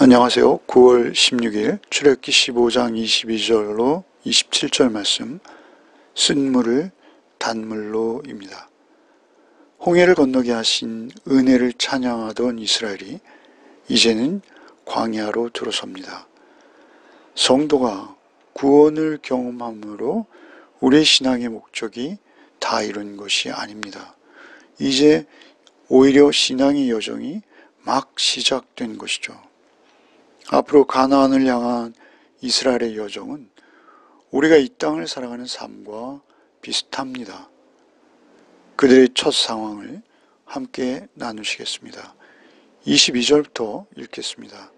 안녕하세요. 9월 16일 출애굽기 15장 22절로 27절 말씀, 쓴물을 단물로입니다. 홍해를 건너게 하신 은혜를 찬양하던 이스라엘이 이제는 광야로 들어섭니다. 성도가 구원을 경험함으로 우리의 신앙의 목적이 다 이룬 것이 아닙니다. 이제 오히려 신앙의 여정이 막 시작된 것이죠. 앞으로 가나안을 향한 이스라엘의 여정은 우리가 이 땅을 살아가는 삶과 비슷합니다. 그들의 첫 상황을 함께 나누시겠습니다. 22절부터 읽겠습니다.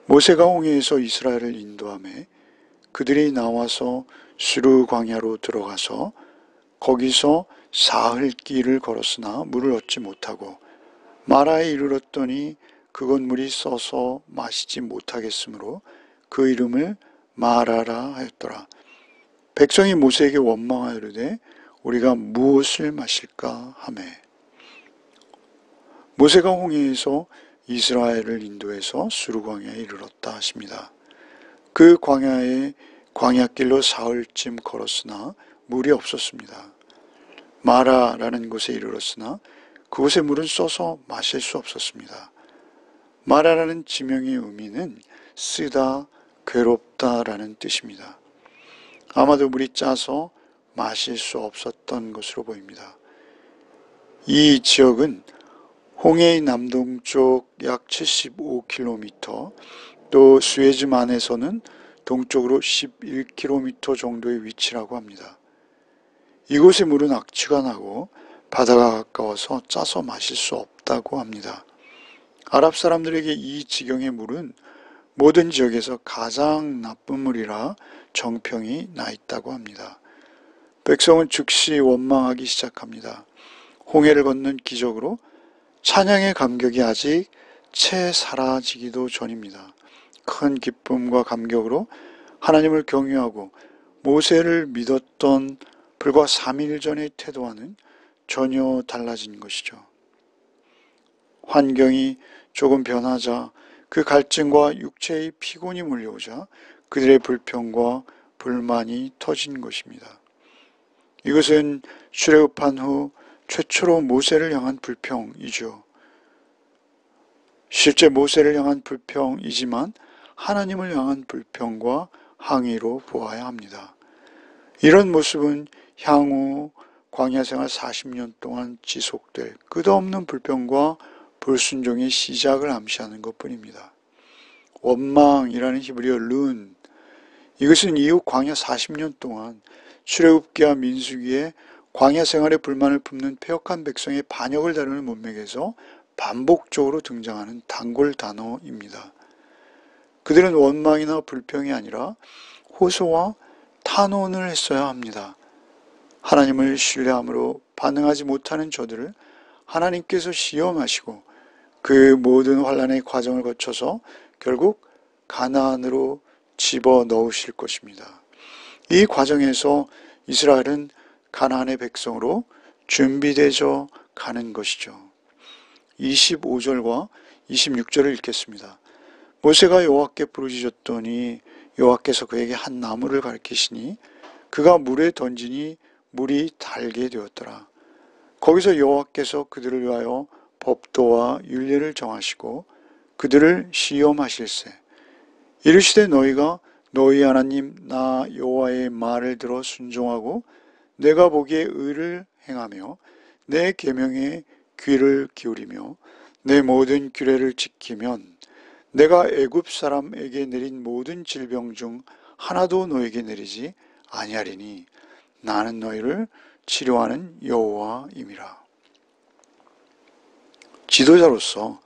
모세가 홍해에서 이스라엘을 인도하매 그들이 나와서 수르 광야로 들어가서 거기서 사흘 길을 걸었으나 물을 얻지 못하고 마라에 이르렀더니 그곳 물이 써서 마시지 못하겠으므로 그 이름을 마라라 하였더라. 백성이 모세에게 원망하여르되 우리가 무엇을 마실까 하매 모세가 홍해에서 이스라엘을 인도해서 수르 광야에 이르렀다 하십니다. 그 광야에 광야길로 사흘쯤 걸었으나 물이 없었습니다. 마라라는 곳에 이르렀으나 그곳의 물은 써서 마실 수 없었습니다. 마라라는 지명의 의미는 쓰다, 괴롭다라는 뜻입니다. 아마도 물이 짜서 마실 수 없었던 것으로 보입니다. 이 지역은 홍해의 남동쪽 약 75km, 또 수에즈만에서는 동쪽으로 11km 정도의 위치라고 합니다. 이곳의 물은 악취가 나고 바다가 가까워서 짜서 마실 수 없다고 합니다. 아랍 사람들에게 이 지경의 물은 모든 지역에서 가장 나쁜 물이라 정평이 나 있다고 합니다. 백성은 즉시 원망하기 시작합니다. 홍해를 건넌 기적으로 찬양의 감격이 아직 채 사라지기도 전입니다. 큰 기쁨과 감격으로 하나님을 경외하고 모세를 믿었던 불과 3일 전의 태도와는 전혀 달라진 것이죠. 환경이 조금 변하자 그 갈증과 육체의 피곤이 몰려오자 그들의 불평과 불만이 터진 것입니다. 이것은 출애굽한 후 최초로 모세를 향한 불평이죠. 실제 모세를 향한 불평이지만 하나님을 향한 불평과 항의로 보아야 합니다. 이런 모습은 향후 광야 생활 40년 동안 지속될 끝없는 불평과 불순종의 시작을 암시하는 것뿐입니다. 원망이라는 히브리어 른, 이것은 이후 광야 40년 동안 출애굽기와 민수기에 광야 생활의 불만을 품는 패역한 백성의 반역을 다루는 문맥에서 반복적으로 등장하는 단골 단어입니다. 그들은 원망이나 불평이 아니라 호소와 탄원을 했어야 합니다. 하나님을 신뢰함으로 반응하지 못하는 저들을 하나님께서 시험하시고 그 모든 환난의 과정을 거쳐서 결국 가나안으로 집어넣으실 것입니다. 이 과정에서 이스라엘은 가나안의 백성으로 준비되어 가는 것이죠. 25절과 26절을 읽겠습니다. 모세가 여호와께 부르짖었더니 여호와께서 그에게 한 나무를 가리키시니 그가 물에 던지니 물이 달게 되었더라. 거기서 여호와께서 그들을 위하여 법도와 율례를 정하시고 그들을 시험하실세. 이르시되 너희가 너희 하나님 나 여호와의 말을 들어 순종하고 내가 보기에 의를 행하며 내 계명에 귀를 기울이며 내 모든 규례를 지키면 내가 애굽 사람에게 내린 모든 질병 중 하나도 너에게 내리지 아니하리니 나는 너희를 치료하는 여호와임이라. 지도자로서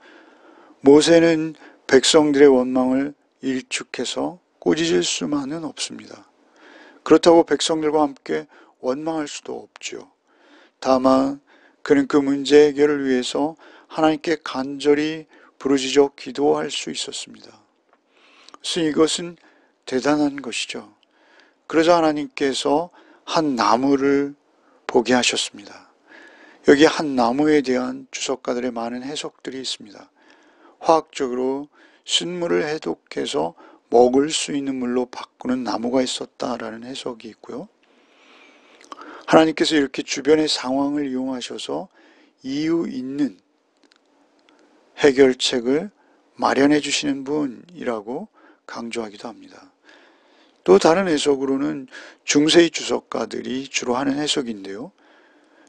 모세는 백성들의 원망을 일축해서 꾸짖을 수만은 없습니다. 그렇다고 백성들과 함께 원망할 수도 없죠. 다만 그는 그 문제 해결을 위해서 하나님께 간절히 부르짖어 기도할 수 있었습니다. 그래서 이것은 대단한 것이죠. 그러자 하나님께서 한 나무를 보게 하셨습니다. 여기 한 나무에 대한 주석가들의 많은 해석들이 있습니다. 화학적으로 쓴물을 해독해서 먹을 수 있는 물로 바꾸는 나무가 있었다라는 해석이 있고요. 하나님께서 이렇게 주변의 상황을 이용하셔서 이유 있는 해결책을 마련해 주시는 분이라고 강조하기도 합니다. 또 다른 해석으로는 중세의 주석가들이 주로 하는 해석인데요.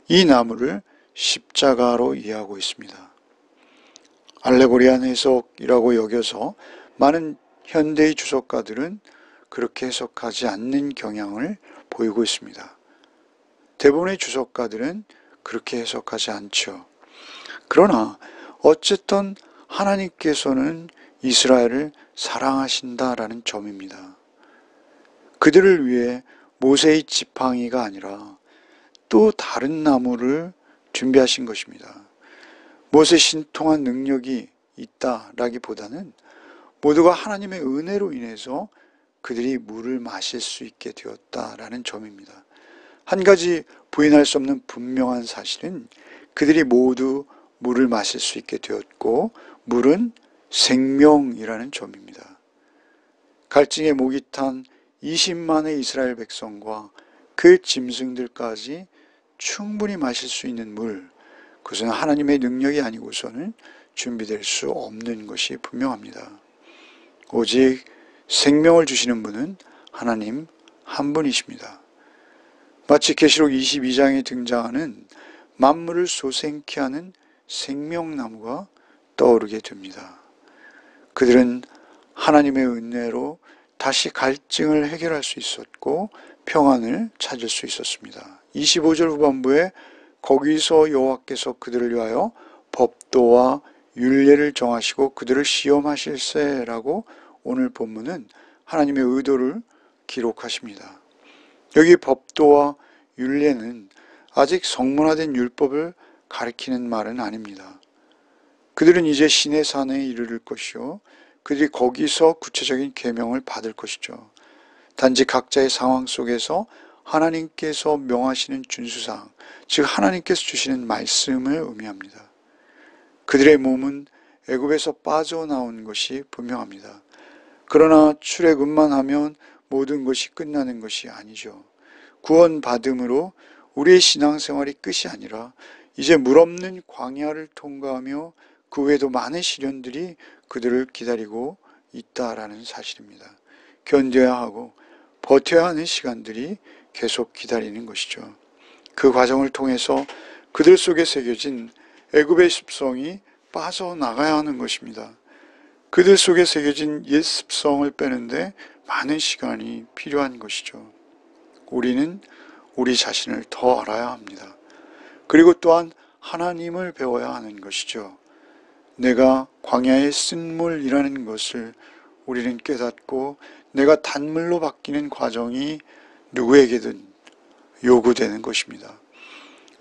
이 나무를 십자가로 이해하고 있습니다. 알레고리한 해석이라고 여겨서 많은 현대의 주석가들은 그렇게 해석하지 않는 경향을 보이고 있습니다. 대부분의 주석가들은 그렇게 해석하지 않죠. 그러나 어쨌든 하나님께서는 이스라엘을 사랑하신다라는 점입니다. 그들을 위해 모세의 지팡이가 아니라 또 다른 나무를 준비하신 것입니다. 모세 신통한 능력이 있다라기보다는 모두가 하나님의 은혜로 인해서 그들이 물을 마실 수 있게 되었다라는 점입니다. 한 가지 부인할 수 없는 분명한 사실은 그들이 모두 물을 마실 수 있게 되었고 물은 생명이라는 점입니다. 갈증에 목이 탄 20만의 이스라엘 백성과 그 짐승들까지 충분히 마실 수 있는 물, 그것은 하나님의 능력이 아니고서는 준비될 수 없는 것이 분명합니다. 오직 생명을 주시는 분은 하나님 한 분이십니다. 마치 계시록 22장에 등장하는 만물을 소생케 하는 생명나무가 떠오르게 됩니다. 그들은 하나님의 은혜로 다시 갈증을 해결할 수 있었고 평안을 찾을 수 있었습니다. 25절 후반부에 거기서 여호와께서 그들을 위하여 법도와 율례를 정하시고 그들을 시험하실세라고 오늘 본문은 하나님의 의도를 기록하십니다. 여기 법도와 율례는 아직 성문화된 율법을 가리키는 말은 아닙니다. 그들은 이제 신의 산에 이르를 것이요 그들이 거기서 구체적인 계명을 받을 것이죠. 단지 각자의 상황 속에서 하나님께서 명하시는 준수사항, 즉 하나님께서 주시는 말씀을 의미합니다. 그들의 몸은 애굽에서 빠져나온 것이 분명합니다. 그러나 출애굽만 하면 모든 것이 끝나는 것이 아니죠. 구원받음으로 우리의 신앙생활이 끝이 아니라 이제 물 없는 광야를 통과하며 그 외에도 많은 시련들이 그들을 기다리고 있다라는 사실입니다. 견뎌야 하고 버텨야 하는 시간들이 계속 기다리는 것이죠. 그 과정을 통해서 그들 속에 새겨진 애굽의 습성이 빠져나가야 하는 것입니다. 그들 속에 새겨진 옛 습성을 빼는데 많은 시간이 필요한 것이죠. 우리는 우리 자신을 더 알아야 합니다. 그리고 또한 하나님을 배워야 하는 것이죠. 내가 광야의 쓴물이라는 것을 우리는 깨닫고 내가 단물로 바뀌는 과정이 누구에게든 요구되는 것입니다.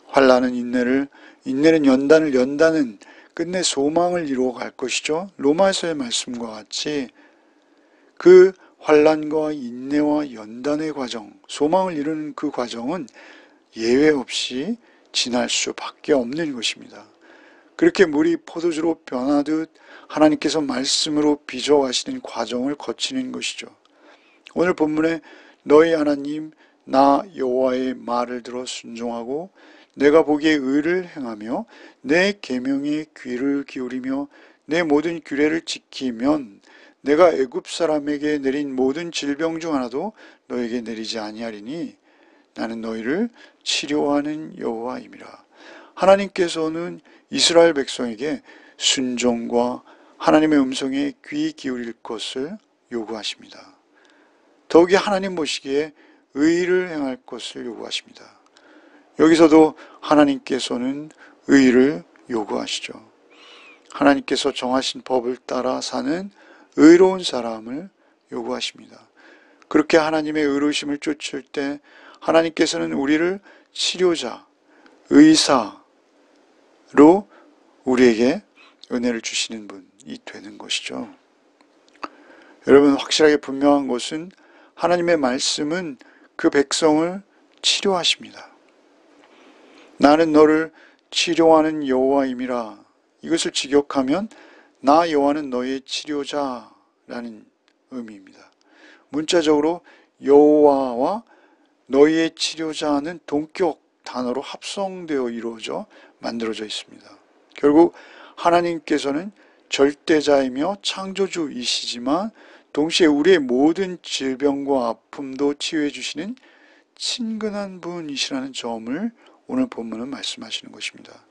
환난은 인내는 연단은 끝내 소망을 이루어 갈 것이죠. 로마서의 말씀과 같이 그 환난과 인내와 연단의 과정, 소망을 이루는 그 과정은 예외 없이 지날 수밖에 없는 것입니다. 그렇게 물이 포도주로 변하듯 하나님께서 말씀으로 빚어가시는 과정을 거치는 것이죠. 오늘 본문에 너희 하나님 나 여호와의 말을 들어 순종하고 내가 보기에 의를 행하며 내 계명에 귀를 기울이며 내 모든 규례를 지키면 내가 애굽 사람에게 내린 모든 질병 중 하나도 너에게 내리지 아니하리니 나는 너희를 치료하는 여호와임이라. 하나님께서는 이스라엘 백성에게 순종과 하나님의 음성에 귀 기울일 것을 요구하십니다. 더욱이 하나님 보시기에 의를 행할 것을 요구하십니다. 여기서도 하나님께서는 의를 요구하시죠. 하나님께서 정하신 법을 따라 사는 의로운 사람을 요구하십니다. 그렇게 하나님의 의로우심을 쫓을 때 하나님께서는 우리를 치료자, 의사로 우리에게 은혜를 주시는 분이 되는 것이죠. 여러분, 확실하게 분명한 것은 하나님의 말씀은 그 백성을 치료하십니다. 나는 너를 치료하는 여호와임이라. 이것을 직역하면 나 여호와는 너희의 치료자라는 의미입니다. 문자적으로 여호와와 너희의 치료자는 동격 단어로 합성되어 이루어져 만들어져 있습니다. 결국 하나님께서는 절대자이며 창조주이시지만 동시에 우리의 모든 질병과 아픔도 치유해 주시는 친근한 분이시라는 점을 오늘 본문은 말씀하시는 것입니다.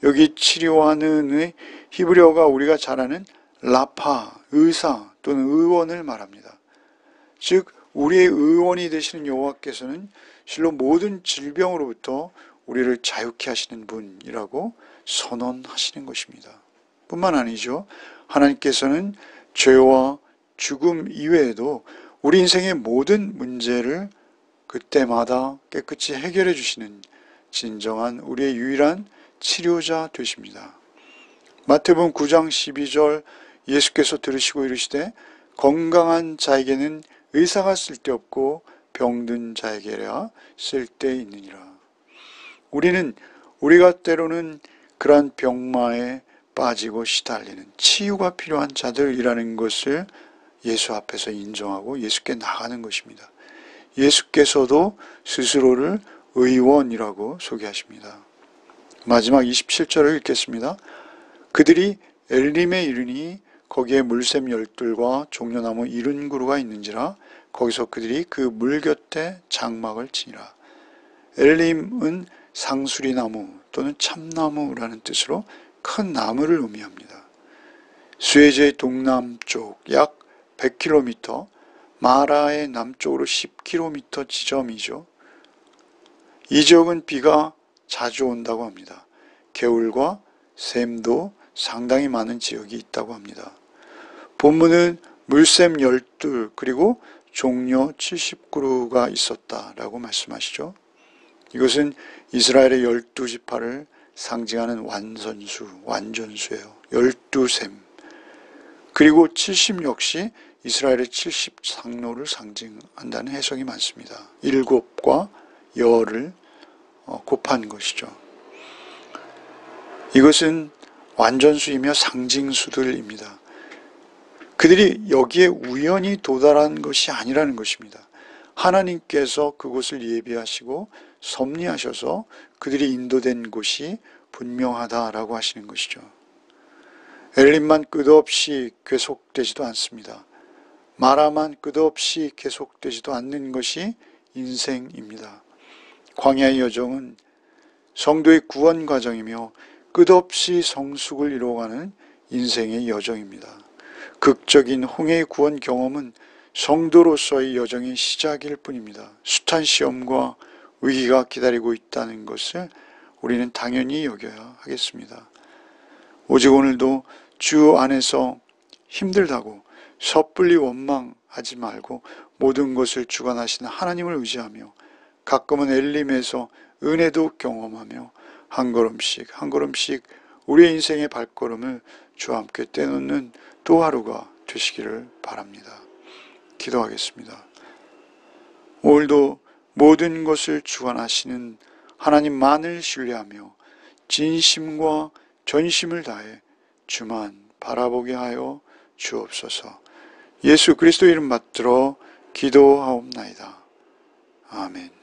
여기 치료하는의 히브리어가 우리가 잘 아는 라파, 의사 또는 의원을 말합니다. 즉 우리의 의원이 되시는 여호와께서는 실로 모든 질병으로부터 우리를 자유케 하시는 분이라고 선언하시는 것입니다. 뿐만 아니죠. 하나님께서는 죄와 죽음 이외에도 우리 인생의 모든 문제를 그때마다 깨끗이 해결해 주시는 진정한 우리의 유일한 치료자 되십니다. 마태복음 9장 12절 예수께서 들으시고 이르시되 건강한 자에게는 의사가 쓸데없고 병든 자에게야 쓸데있느니라. 우리가 때로는 그러한 병마에 빠지고 시달리는 치유가 필요한 자들이라는 것을 예수 앞에서 인정하고 예수께 나가는 것입니다. 예수께서도 스스로를 의원이라고 소개하십니다. 마지막 27절을 읽겠습니다. 그들이 엘림에 이르니 거기에 물샘 12과 종려나무 70그루가 있는지라 거기서 그들이 그 물 곁에 장막을 치니라. 엘림은 상수리나무 또는 참나무라는 뜻으로 큰 나무를 의미합니다. 수에즈의 동남쪽 약 100km, 마라의 남쪽으로 10km 지점이죠. 이 지역은 비가 자주 온다고 합니다. 개울과 샘도 상당히 많은 지역이 있다고 합니다. 본문은 물샘 12 그리고 종려 70그루가 있었다라고 말씀하시죠. 이것은 이스라엘의 12지파를 상징하는 완전수예요. 12샘. 그리고 70 역시 이스라엘의 70장로를 상징한다는 해석이 많습니다. 7과 열을 곱한 것이죠. 이것은 완전수이며 상징수들입니다. 그들이 여기에 우연히 도달한 것이 아니라는 것입니다. 하나님께서 그곳을 예비하시고 섭리하셔서 그들이 인도된 곳이 분명하다라고 하시는 것이죠. 엘림만 끝없이 계속되지도 않습니다. 마라만 끝없이 계속되지도 않는 것이 인생입니다. 광야의 여정은 성도의 구원 과정이며 끝없이 성숙을 이루어가는 인생의 여정입니다. 극적인 홍해의 구원 경험은 성도로서의 여정의 시작일 뿐입니다. 숱한 시험과 위기가 기다리고 있다는 것을 우리는 당연히 여겨야 하겠습니다. 오직 오늘도 주 안에서 힘들다고 섣불리 원망하지 말고 모든 것을 주관하시는 하나님을 의지하며 가끔은 엘림에서 은혜도 경험하며 한 걸음씩 한 걸음씩 우리의 인생의 발걸음을 주와 함께 떼놓는 또 하루가 되시기를 바랍니다. 기도하겠습니다. 오늘도 모든 것을 주관하시는 하나님만을 신뢰하며 진심과 전심을 다해 주만 바라보게 하여 주옵소서. 예수 그리스도 이름 받들어 기도하옵나이다. 아멘.